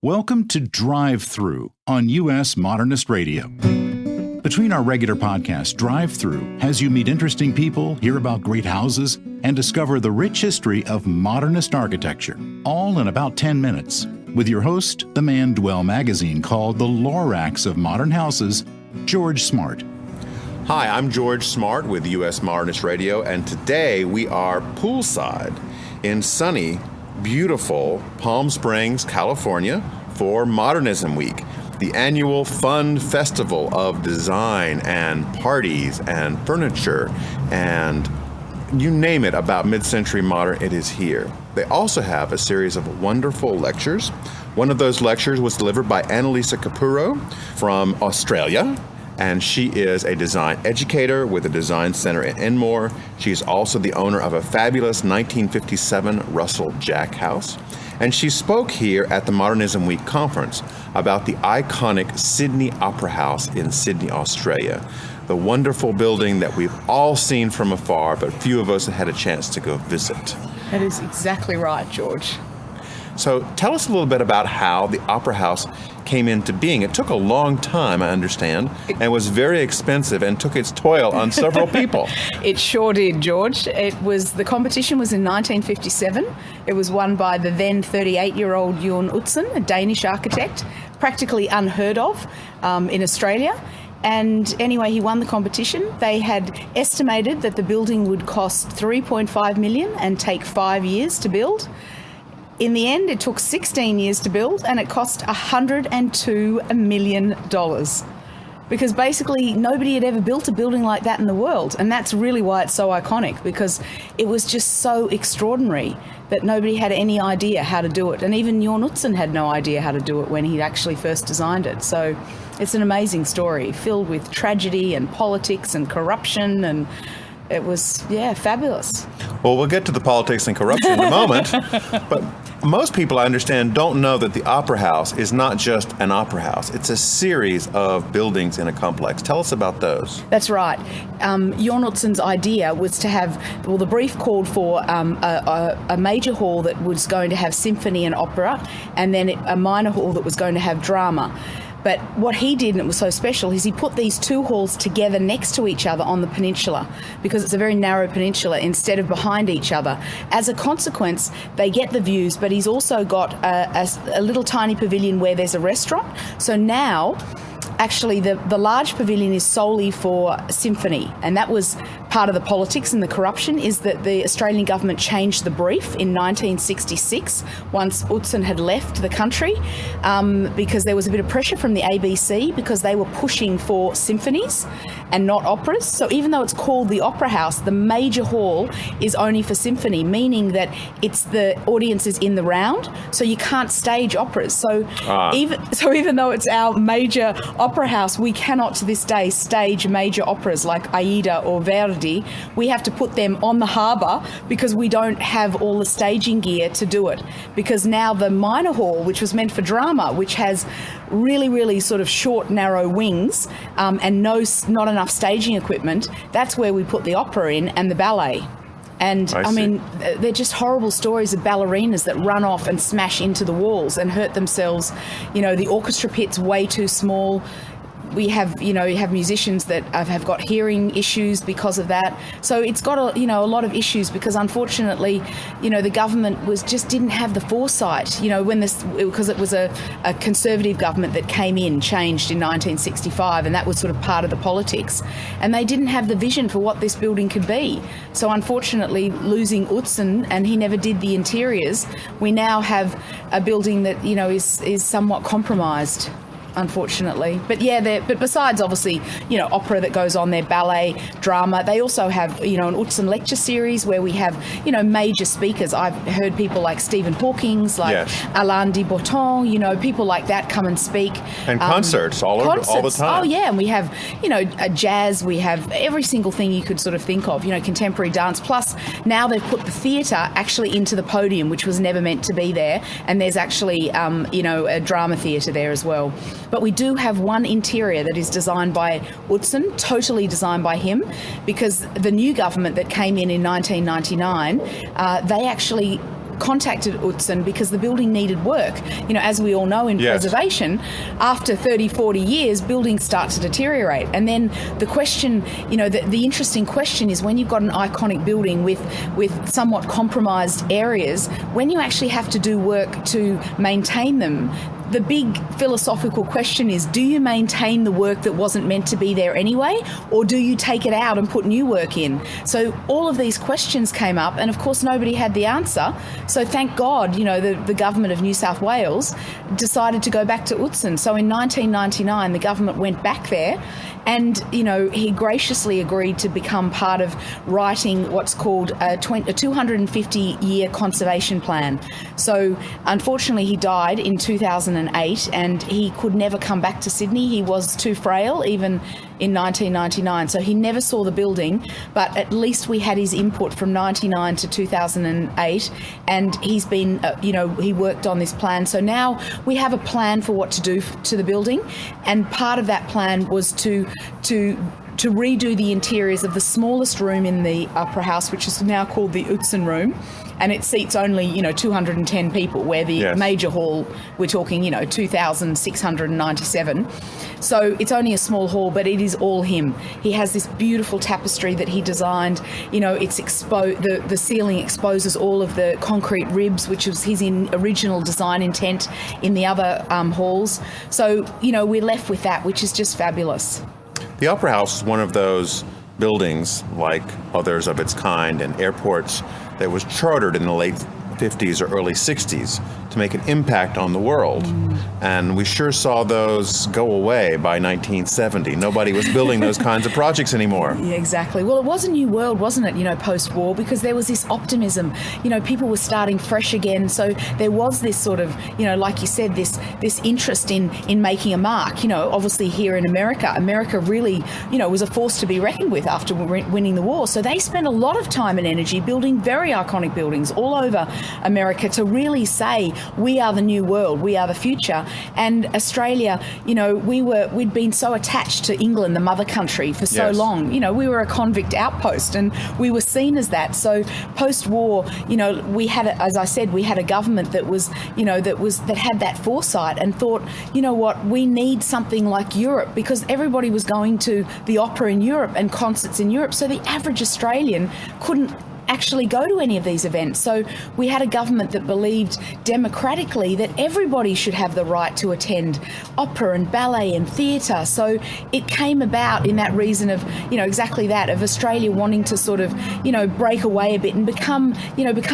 Welcome to Drive Through on US Modernist Radio. Between our regular podcasts, Drive Through has you meet interesting people, hear about great houses, and discover the rich history of modernist architecture, all in about 10 minutes, with your host, the man Dwell magazine called the Lorax of Modern Houses, George Smart. Hi, I'm George Smart with US Modernist Radio, and today we are poolside in sunny, beautiful Palm Springs, California for Modernism Week, the annual fun festival of design and parties and furniture and you name it about mid-century modern, it is here. They also have a series of wonderful lectures. One of those lectures was delivered by Annalisa Capurro from Australia, and she is a design educator with a design center in Enmore. She's also the owner of a fabulous 1957 Russell Jack house. And she spoke here at the Modernism Week conference about the iconic Sydney Opera House in Sydney, Australia. The wonderful building that we've all seen from afar, but few of us have had a chance to go visit. That is exactly right, George. So tell us a little bit about how the Opera House came into being. It took a long time, I understand, and was very expensive and took its toll on several people. It sure did, George. The competition was in 1957. It was won by the then 38-year-old Jon Utzon, a Danish architect, practically unheard of in Australia. And anyway, he won the competition. They had estimated that the building would cost $3.5 million and take 5 years to build. In the end, it took 16 years to build, and it cost $102 million. Because basically, nobody had ever built a building like that in the world. And that's really why it's so iconic, because it was just so extraordinary that nobody had any idea how to do it. And even Jon Utzon had no idea how to do it when he actually first designed it. So it's an amazing story, filled with tragedy and politics and corruption, and it was, fabulous. Well, we'll get to the politics and corruption in a moment, but most people, I understand, don't know that the Opera House is not just an opera house. It's a series of buildings in a complex. Tell us about those. That's right. Jon Utzon's idea was to have, the brief called for a major hall that was going to have symphony and opera, and then a minor hall that was going to have drama. But what he did, and it was so special, is he put these two halls together next to each other on the peninsula, because it's a very narrow peninsula, instead of behind each other. As a consequence, they get the views, but he's also got a little tiny pavilion where there's a restaurant. So now, actually, the large pavilion is solely for symphony, and that was part of the politics and the corruption, is that the Australian government changed the brief in 1966 once Utzon had left the country, because there was a bit of pressure from the ABC, because they were pushing for symphonies and not operas. So even though it's called the Opera House, the major hall is only for symphony, meaning that it's the audience is in the round, so you can't stage operas. So even though it's our major opera house, we cannot to this day stage major operas like Aida or Verdi. We have to put them on the harbour because we don't have all the staging gear to do it. Because now the minor hall, which was meant for drama, which has really, really sort of short, narrow wings and not enough staging equipment, that's where we put the opera in and the ballet. And I mean, they're just horrible stories of ballerinas that run off and smash into the walls and hurt themselves. You know, the orchestra pit's way too small. We have, you have musicians that have got hearing issues because of that. So it's got a lot of issues because unfortunately, the government didn't have the foresight, because it was a conservative government that came in, changed in 1965, and that was sort of part of the politics. And they didn't have the vision for what this building could be. So unfortunately, losing Utzon, and he never did the interiors, we now have a building that, is somewhat compromised, unfortunately. But but besides obviously, opera that goes on there, ballet, drama, they also have, an Utzon lecture series where we have, major speakers. I've heard people like Stephen Hawking, like Alain de Botton, people like that come and speak. And concerts all the time. Oh yeah, and we have, a jazz, we have every single thing you could sort of think of, contemporary dance. Plus now they've put the theatre actually into the podium, which was never meant to be there. And there's actually, a drama theatre there as well. But we do have one interior that is designed by Utzon, totally designed by him, because the new government that came in 1999, they actually contacted Utzon because the building needed work. You know, as we all know in preservation, after 30, 40 years, buildings start to deteriorate. And then the question, you know, the interesting question is when you've got an iconic building with somewhat compromised areas, when you actually have to do work to maintain them, the big philosophical question is, do you maintain the work that wasn't meant to be there anyway, or do you take it out and put new work in? So all of these questions came up, and of course nobody had the answer. So thank God, you know, the government of New South Wales decided to go back to Utzon. So in 1999, the government went back there, and, you know, he graciously agreed to become part of writing what's called a 250-year conservation plan. So unfortunately, he died in 2008, and he could never come back to Sydney. He was too frail, even in 1999. So he never saw the building, but at least we had his input from 99 to 2008, and he's been, you know, he worked on this plan. So now we have a plan for what to do to the building, and part of that plan was to redo the interiors of the smallest room in the upper house, which is now called the Utzon Room. And it seats only, you know, 210 people, where the major hall, we're talking, you know, 2,697. So it's only a small hall, but it is all him. He has this beautiful tapestry that he designed. You know, it's the ceiling exposes all of the concrete ribs, which was his original design intent in the other halls. So, you know, we're left with that, which is just fabulous. The Opera House is one of those buildings, like others of its kind in airports, that was chartered in the late 50s or early 60s to make an impact on the world. And we sure saw those go away by 1970. Nobody was building those kinds of projects anymore. Yeah, exactly. Well, it was a new world, wasn't it, you know, post-war, because there was this optimism. You know, people were starting fresh again. So there was this sort of, you know, like you said, this interest in making a mark. You know, obviously here in America really, you know, was a force to be reckoned with after winning the war. So they spent a lot of time and energy building very iconic buildings all over America to really say, we are the new world, we are the future. And Australia, you know, we'd been so attached to England, the mother country, for so long. You know, we were a convict outpost, and we were seen as that. So post-war, you know, we had, as I said, we had a government that was, you know, that had that foresight and thought, you know what, we need something like Europe, because everybody was going to the opera in Europe and concerts in Europe. So the average Australian couldn't actually go to any of these events. So we had a government that believed democratically that everybody should have the right to attend opera and ballet and theatre. So it came about in that reason of, you know, exactly that, of Australia wanting to sort of, you know, break away a bit and become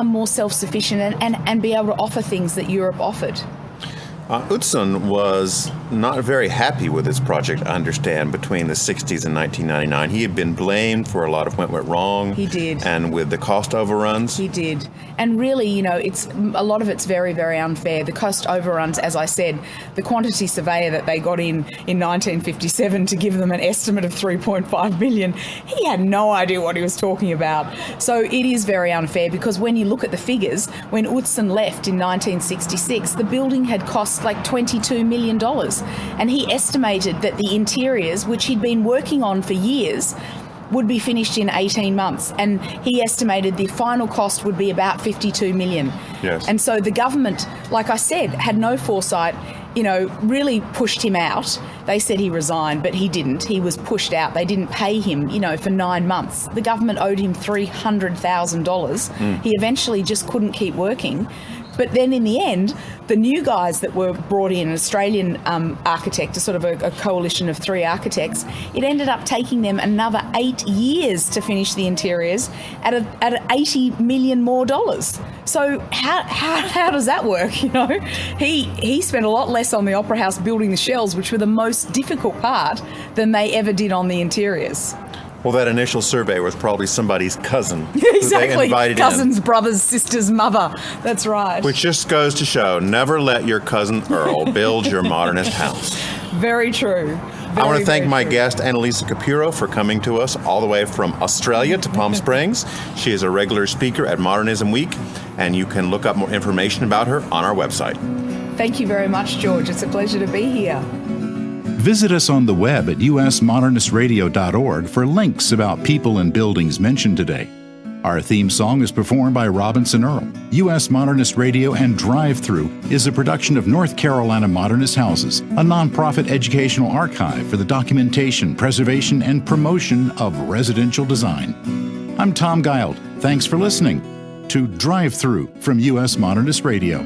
more self-sufficient and be able to offer things that Europe offered. Utzon was not very happy with his project, I understand, between the 60s and 1999. He had been blamed for a lot of what went wrong. He did. And with the cost overruns. He did. And really, you know, a lot of it's very, very unfair. The cost overruns, as I said, the quantity surveyor that they got in 1957 to give them an estimate of $3.5 billion, he had no idea what he was talking about. So it is very unfair, because when you look at the figures, when Utzon left in 1966, the building had cost like $22 million. And he estimated that the interiors, which he'd been working on for years, would be finished in 18 months. And he estimated the final cost would be about $52 million. Yes. And so the government, like I said, had no foresight, you know, really pushed him out. They said he resigned, but he didn't. He was pushed out. They didn't pay him, you know, for 9 months. The government owed him $300,000. He eventually just couldn't keep working. But then in the end, the new guys that were brought in, an Australian architect, a sort of a coalition of 3 architects, it ended up taking them another 8 years to finish the interiors at $80 million more. So how does that work? You know, he spent a lot less on the Opera House building the shells, which were the most difficult part, than they ever did on the interiors. Well, that initial survey was probably somebody's cousin. Exactly. They invited Cousin's in. brother's sister's mother. That's right. Which just goes to show, never let your cousin Earl build your modernist house. Very true. I want to thank my guest, Annalisa Capurro, for coming to us all the way from Australia to Palm Springs. She is a regular speaker at Modernism Week, and you can look up more information about her on our website. Thank you very much, George. It's a pleasure to be here. Visit us on the web at USModernistRadio.org for links about people and buildings mentioned today. Our theme song is performed by Robinson Earl. US Modernist Radio and Drive Through is a production of North Carolina Modernist Houses, a nonprofit educational archive for the documentation, preservation, and promotion of residential design. I'm Tom Guild. Thanks for listening to Drive Through from US Modernist Radio.